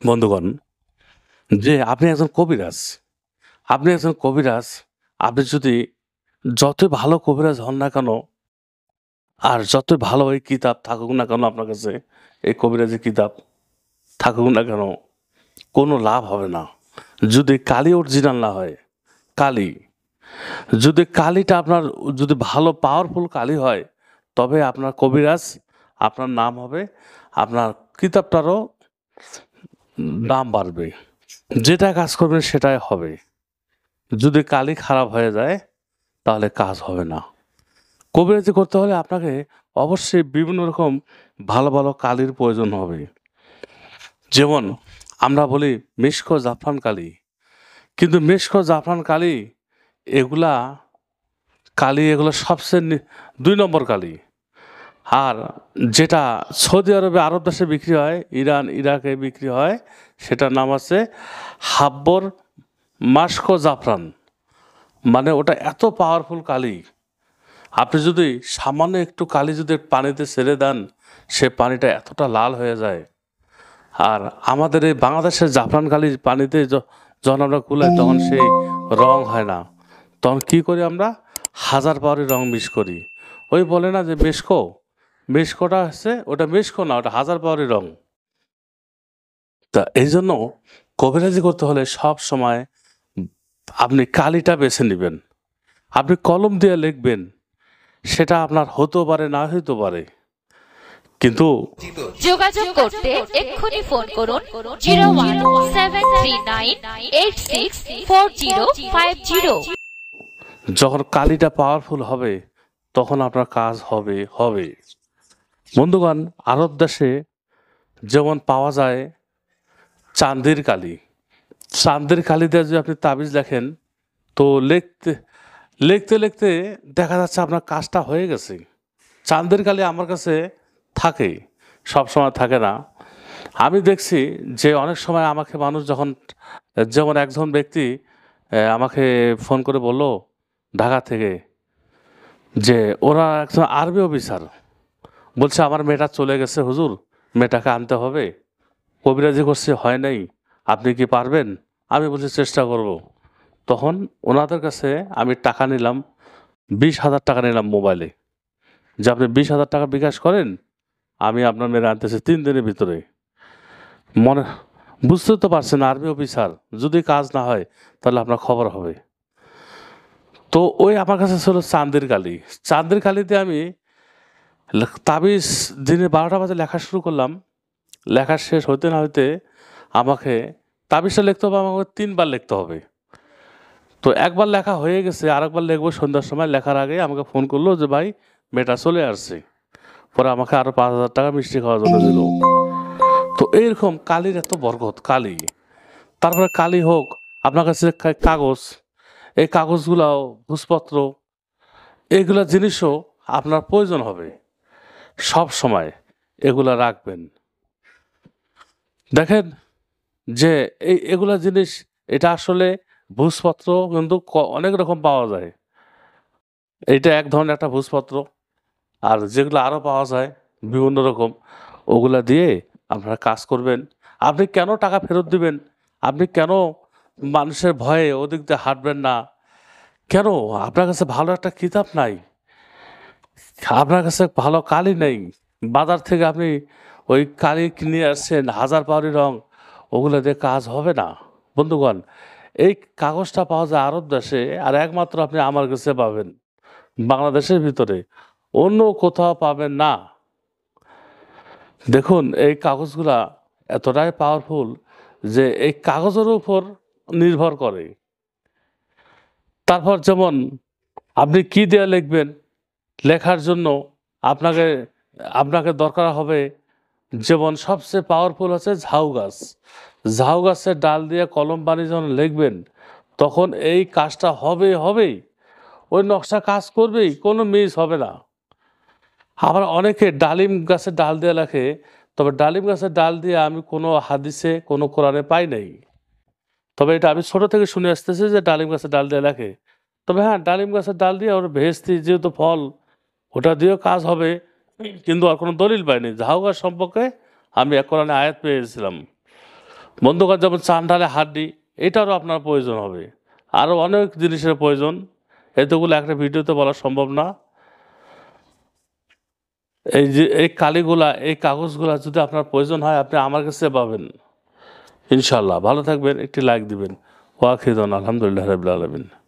বন্ধুগণ, যে আপনি একজন কবিরাজ, আপনি যদি যতই ভালো কবিরাজ হন না কেন, আর যতই ভালো এই কিতাব থাকুক না কেন আপনার কাছে, এই কবিরাজি কিতাব থাকুক না কেন, কোনো লাভ হবে না। যদি কালি অরিজিনাল না হয়, কালি যদি কালিটা আপনার যদি ভালো পাওয়ারফুল কালি হয়, তবে আপনার কবিরাজ, আপনার নাম হবে, আপনার কিতাবটারও দাম বাড়বে। যেটা কাজ করবেন সেটাই হবে। যদি কালি খারাপ হয়ে যায় তাহলে কাজ হবে না। কবিরাজি করতে হলে আপনাকে অবশ্যই বিভিন্ন রকম ভালো ভালো কালির প্রয়োজন হবে। যেমন আমরা বলি মিশক জাফরান কালি, কিন্তু মিশক জাফরান কালি এগুলা এগুলো সবচেয়ে ২ নম্বর কালি। আর যেটা সৌদি আরবে, আরব দেশে বিক্রি হয়, ইরান ইরাকে বিক্রি হয়, সেটার নাম আছে হাব্বর মাস্ক জাফরান। মানে ওটা এত পাওয়ারফুল কালি, আপনি যদি সামান্য একটু কালি যদি পানিতে ছেড়ে দেন, সে পানিটা এতটা লাল হয়ে যায়। আর আমাদের এই বাংলাদেশের জাফরান কালি পানিতে যখন আমরা কুলাই তখন সেই রং হয় না। তখন কি করি আমরা? 1000 পাওয়ারের রং মিক্স করি। ওই বলে না যে মেশকোটা হচ্ছে, ওটা মেশকো না, ওটা 1000 পাওয়ারের রং। তা এই জন্য কবিরাজি করতে হলে সব সময় আপনি কালিটা বেছে নেবেন। আপনি কলম দিয়ে লিখবেন, সেটা আপনার হতেও পারে, না হইতে পারে, কিন্তু যোগাযোগ করতে এক্ষুনি ফোন করুন 01739864050। যখন কালিটা পাওয়ারফুল হবে তখন আপনার কাজ হবে। বন্ধুগণ, আরব দেশে যেমন পাওয়া যায় চান্দির কালি, দিয়ে যদি আপনি তাবিজ লেখেন, তো লিখতে দেখা যাচ্ছে আপনার কাজটা হয়ে গেছে। চান্দের কালি আমার কাছে থাকে, সব সময় থাকে না। আমি দেখছি যে অনেক সময় আমাকে মানুষ যখন, যেমন একজন ব্যক্তি আমাকে ফোন করে বলল ঢাকা থেকে, যে ওরা একজন আর্মি অফিসার, বলছে আমার মেয়েটা চলে গেছে হুজুর, মেয়েটাকে আনতে হবে, কবিরাজি করছে হয় নাই, আপনি কি পারবেন? আমি বলছি চেষ্টা করব। তখন ওনাদের কাছে আমি টাকা নিলাম, 20,000 টাকা নিলাম মোবাইলে, যে আপনি 20,000 টাকা বিকাশ করেন, আমি আপনার মেয়ে আনতেছি 3 দিনের ভিতরে। মনে বুঝতে তো পারছেন আর্মি অফিসার, যদি কাজ না হয় তাহলে আপনার খবর হবে। তো ওই আমার কাছে ছিল চাঁদের কালিতে আমি তাবিজ দিনে 12টা বাজে লেখা শুরু করলাম। লেখা শেষ হইতে না হইতে আমাকে তাবিজটা লিখতে হবে, আমাকে 3 বার লিখতে হবে। তো একবার লেখা হয়ে গেছে, আরেকবার লিখবো সন্ধ্যার সময়। লেখার আগে আমাকে ফোন করলো যে ভাই মেয়েটা চলে আসছে। পরে আমাকে আরো 5,000 টাকা মিষ্টি খাওয়ার জন্য দিল। তো এইরকম কালির এত বরকত, কালি। তারপরে কালি হোক, আপনার কাছে কাগজ, এই কাগজগুলাও, ভূষপত্র, এইগুলা জিনিসও আপনার প্রয়োজন হবে। সব সময় এগুলা রাখবেন। দেখেন যে এগুলা জিনিস, এটা আসলে ভূষপত্র কিন্তু অনেক রকম পাওয়া যায়। এইটা এক ধরনের একটা ভূষপত্র। আর যেগুলো আরও পাওয়া যায় বিভিন্ন রকম, ওগুলা দিয়ে আপনারা কাজ করবেন। আপনি কেন টাকা ফেরত দিবেন? আপনি কেন মানুষের ভয়ে ওদিক দিয়ে হাঁটবেন না? কেন? আপনার কাছে ভালো একটা কিতাব নাই, আপনার কাছে ভালো কালি নেই, বাজার থেকে আপনি ওই কালি কিনে আসছেন 1000 পাওয়ারি রং, ওগুলো দিয়ে কাজ হবে না। বন্ধুগণ, এই কাগজটা পাওয়া যায় আরব দেশে, আর একমাত্র আপনি আমার কাছে পাবেন, বাংলাদেশের ভিতরে অন্য কোথাও পাবেন না। দেখুন এই কাগজগুলা এতটাই পাওয়ারফুল যে এই কাগজের উপর নির্ভর করে। তারপর যেমন আপনি কি দিয়ে লিখবেন, লেখার জন্য আপনাকে আপনাকে দরকার হবে, যেমন সবচেয়ে পাওয়ারফুল হচ্ছে ঝাউ গাছের ডাল দিয়ে কলম বানিয়ে যখন লিখবেন, তখন এই কাজটা হবেই, ওই নকশা কাজ করবেই, কোনো মিস হবে না। আবার অনেকে ডালিম গাছের ডাল দিয়ে লেখে, তবে ডালিম গাছের ডাল দিয়ে আমি কোনো হাদিসে, কোনো কোরআনে পাই নাই। তবে এটা আমি ছোট থেকে শুনে আসতেছি যে ডালিম গাছের ডাল দিয়ে লেখে। তবে হ্যাঁ, ডালিম গাছের ডাল দিয়ে ওর ভেস্তি যেহেতু ফল, ওটা দিয়েও কাজ হবে, কিন্তু আর কোনো দলিল পাইনি। ঝাউ গাছ সম্পর্কে আমি এক কোরআনে আয়াত পেয়েছিলাম। বন্ধুগণ, যেমন চান্ডালে হাড্ডি, এটারও আপনার প্রয়োজন হবে। আরও অনেক জিনিসের প্রয়োজন, এতগুলো একটা ভিডিওতে বলা সম্ভব না। এই যে এই কালিগুলা, এই কাগজগুলা যদি আপনার প্রয়োজন হয়, আপনি আমার কাছে পাবেন ইনশাল্লাহ। ভালো থাকবেন, একটি লাইক দিবেন। ওয়াখিদুন আলহামদুলিল্লাহ রাব্বিল আলামিন।